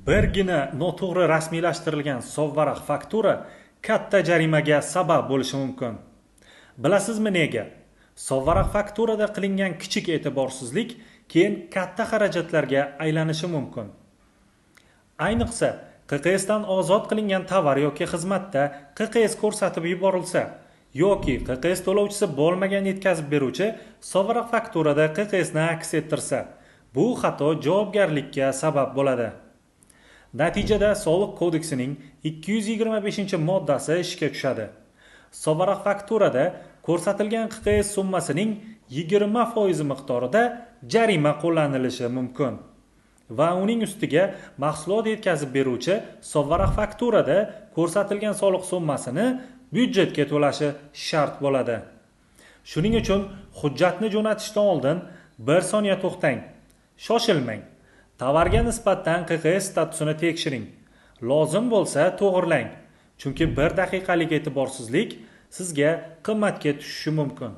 Birgina noto'g'ri rasmiylashtirilgan sovvaraq faktura katta jarimaga sabab bo'lishi mumkin. Bilasizmi nega? Sovvaraq fakturada qilingan kichik e'tiborsizlik keyin katta xarajatlarga aylanishi mumkin. Ayniqsa, QQS dan ozod qilingan tovar yoki xizmatda QQS ko'rsatib yuborilsa yoki QQS to'lovchisi bo'lmagan yetkazib beruvchi sovvaraq fakturada QQS ni aks ettirsa, bu xato javobgarlikka sabab bo'ladi. Natijada Soliq kodeksining 225-moddasi ishga tushadi. Sovvaraq fakturada ko'rsatilgan QQS summasining 20% miqdorida jarima qo'llanilishi mumkin. Va uning ustiga mahsulot yetkazib beruvchi sovvaraq fakturada ko'rsatilgan soliq summasini byudjetga to'lashi shart bo'ladi. Shuning uchun hujjatni jo'natishdan oldin 1 soniya to'xtang. Shoshilmang. Tovarga nisbatan QQS statusini tekshiring. Lozim bo'lsa to'g'irlang. Chunki 1 daqiqalik e'tiborsizlik sizga qimmatga tushishi mumkin.